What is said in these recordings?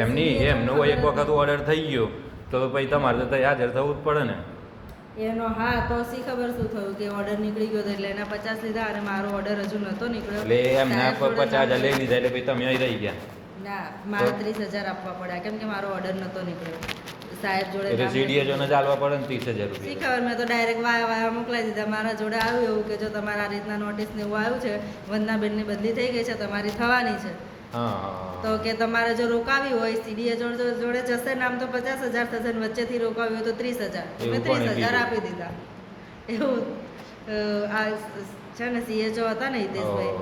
એમની એમનો એક વખત ઓર્ડર થઈ ગયો તો પછી તમારે તો ત્યાં હાજર થવું જ પડે ને. એનો હા તો શી ખબર શું થયું કે ઓર્ડર નીકળી ગયો એટલે એના 50 લીધા અને મારો ઓર્ડર હજુ નતો નીકળ્યો એટલે એમના 50,000 લઈ લીધા એટલે પછી તમે અહીં રહી ગયા. ના મારે 30,000 આપવા પડ્યા કેમ કે મારો ઓર્ડર નતો નીકળ્યો સાહેબ જોડે. એટલે સીડીએ જોને ચાલવા પડે ને 30,000 શી રૂપિયા. ખબર મેં તો ડાયરેક્ટ વાયા મોકલાવી દીધા. મારા જોડે આવ્યું એવું કે જો તમારા આ રીતના નોટિસ ને એવું આવ્યું છે વંદનાબેનની બદલી થઈ ગઈ છે તમારી થવાની છે. તો કે તમારે જો રોકાવી હોય સીડીએ જોડે જશે નામ તો 50,000 થશે ને વચ્ચેથી રોકાવી હોય તો 30,000 મેં 30,000 આપી દીધા. એવું આ છે ને સીએચઓ હતા ને હિતેશભાઈ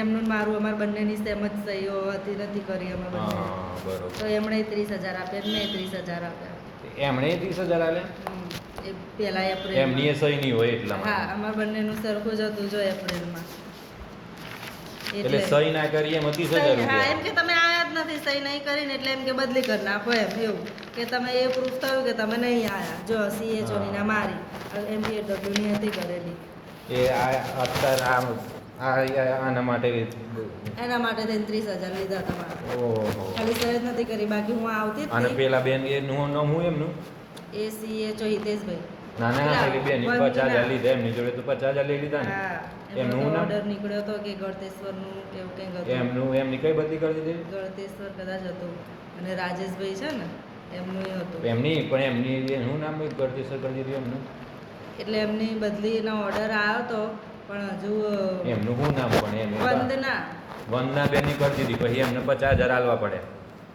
એમનું મારું અમારા બંનેની સેમ જ સહીઓ હતી નથી કરી અમે બંને. તો એમણે 30,000 આપ્યા મેં 30,000 આપ્યા. એમણે 30,000 આલ્યા એ પહેલા એપ્રિલ એમની સહી નહીં હોય એટલા. હા અમારા બંનેનું સરખું જ હતું જો એપ્રિલમાં. એટલે સહી ના કરી એમ 30,000 હા એમ કે તમે આયા જ નથી સહી નહીં કરીને એટલે એમ કે બદલી કરી નાખો એમ એવું કે તમે એ પ્રૂફ થયું કે તમે નહીં આયા. જો સીએચઓ ની ના મારી એમપીએડબ્લ્યુ ની હતી કરેલી એ અત્યારે આના માટે એના માટે થઈને 30,000 લીધા તમારે. ઓહો ખાલી સહી જ નથી કરી બાકી હું આવતી જ અને નહીં. પેલા બેન એનું નામ હું એમનું એ સીએચઓ હિતેશભાઈ. ના ના પેલી બેન 50,000 લીધા એમની જોડે તો 50,000 લઈ લીધા ને. હા એમનું નામ ઓર્ડર નીકળ્યો હતો કે ગળતેશ્વરનું કેવું કંઈક હતું. એમનું એમની કઈ બદલી કરી દીધી ગળતેશ્વર કદાચ હતું અને રાજેશભાઈ છે ને એમનું હતું. એમની પણ એમની એનું નામ ગળતેશ્વર કરી દીધું એમનું. એટલે એમની બદલીનો ઓર્ડર આવ્યો હતો પણ હજુ એમનું શું નામ પણ એમ વંદના બેનની કરી દીધી પછી એમને 50,000 આલવા પડે.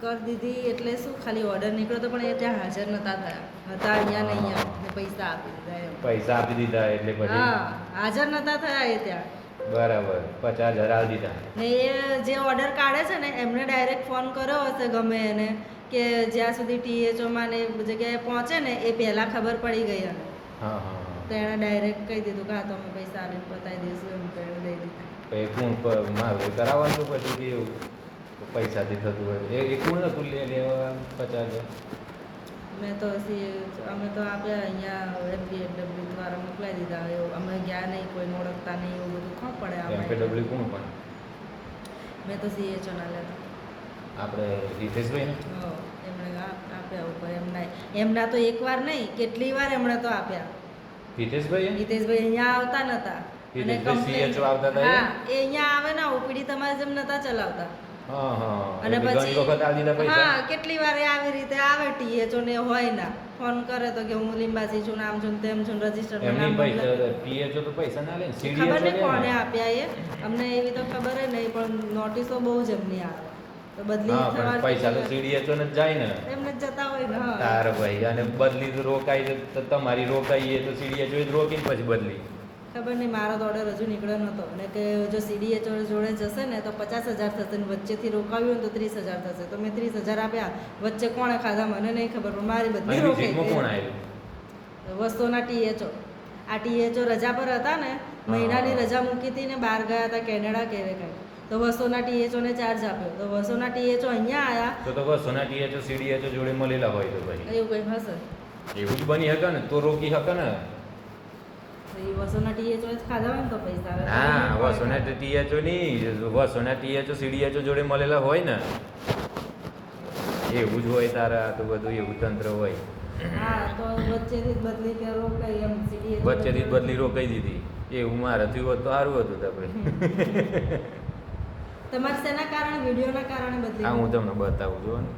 કરી દીધી એટલે શું ખાલી ઓર્ડર નીકળ્યો તો પણ એ ત્યાં હાજર નતા થયા હતા અહીંયા ને અહીંયા ને પૈસા આપી દીધા એમ. પૈસા આપી દીધા એટલે પછી હા હાજર નતા થયા એ ત્યાં. બરાબર 50,000 આલી દીધા. ને એ જે ઓર્ડર કાઢે છે ને એમને ડાયરેક્ટ ફોન કર્યો હશે ગમે એને કે જ્યાં સુધી ટીએચઓમાં ને જગ્યાએ પહોંચે ને એ પહેલાં ખબર પડી ગઈ એને. હા હા તો એણે ડાયરેક્ટ કહી દીધું કે હા તો અમે પૈસા આવીને પતાવી દઈશું એમ તો એણે દઈ દીધા. પછી કોણ મારું કરાવવાનું પછી કેવું પૈસાથી થતું હોય એ કોણ હતું લેવા 50,000. મેં તો અમે તો આપ્યા અહીંયા એમપીએડબ્લ્યુ દ્વારા મોકલાવી દીધા. એવું અમે ગયા નહીં કોઈને ઓળખતા નહીં એવું બધું ખબર પડે એમપીડબ્લ્યુ કોણ પણ મેં તો સીએચઓ ના લેતા આપણે હિતેશભાઈ ને એમણે આપ્યા ઉપર એમના તો એકવાર નહીં કેટલી વાર એમણે તો આપ્યા. હિતેશભાઈ અહીંયા આવતા નતા સીએચઓ આવતા હતા. હા એ અહીંયા આવે ને ઓપીડી તમારે જેમ નતા ચલાવતા. અને પછી વખત આલી દીધા પૈસા. હા કેટલી વાર આવી રીતે આવે ટીએચઓ ને હોય ના ફોન કરે તો કે હું લીંબાસી છું નામ છું તેમ છું રજીસ્ટર એમની પૈસા ટીએચઓ તો પૈસા ના લે ને સીડીએચઓ ખબર નહીં કોને આપ્યા એ અમને એવી તો ખબર નહીં પણ નોટિસો બહુ જ એમની આવે તો બદલી થવાની પૈસા તો સીડીએચઓ ને જ જાય ને એમને જતા હોય ને. તાર ભાઈ અને બદલી તો રોકાઈ તો તમારી રોકાઈએ તો સીડીએચઓ જ રોકીને પછી બદલી. ખબર નહીં મારો તો ઓર્ડર હજુ નીકળ્યો નહોતો અને કે જો સીડીએચઓ જોડે જશે ને તો 50,000 થશે ને વચ્ચેથી રોકાવ્યું ને તો 30,000 થશે. તો મેં 30,000 આપ્યા વચ્ચે કોણે ખાધા મને નહીં ખબર પણ મારી બધી રોકાઈ કોણ આવ્યું વસ્તુના ટીએચઓ. આ ટીએચઓ રજા પર હતા ને મહિનાની રજા મૂકી હતી ને બહાર ગયા હતા કેનેડા કેવે કંઈ તો વસ્તુના ટીએચઓને ચાર્જ આપ્યો તો વસ્તુના ટીએચઓ અહીંયા આવ્યા તો વસ્તુના ટીએચઓ સીડીએચઓ જોડે મળેલા હોય તો ભાઈ એવું કંઈ હશે એવું જ બની શકે ને તો રોકી શકે ને. વસોના ટીએચઓ જ ખાધા હોય ને તો પૈસા આવે. હા વસોના ટીએચઓ નહીં વસોના ટીએચઓ સીડીએચઓ જોડે મળેલા હોય ને એવું જ હોય તારા તો બધું એવું તંત્ર હોય. હા તો વચ્ચેથી જ બદલી કે રોકાઈ એમ સીડીએચઓ વચ્ચેથી જ બદલી રોકાઈ દીધી એવું મારાથી હોત તો સારું હતું આપણે. તમારે શેના કારણે વિડીયોના કારણે બદલી? હા હું તમને બતાવું છું ને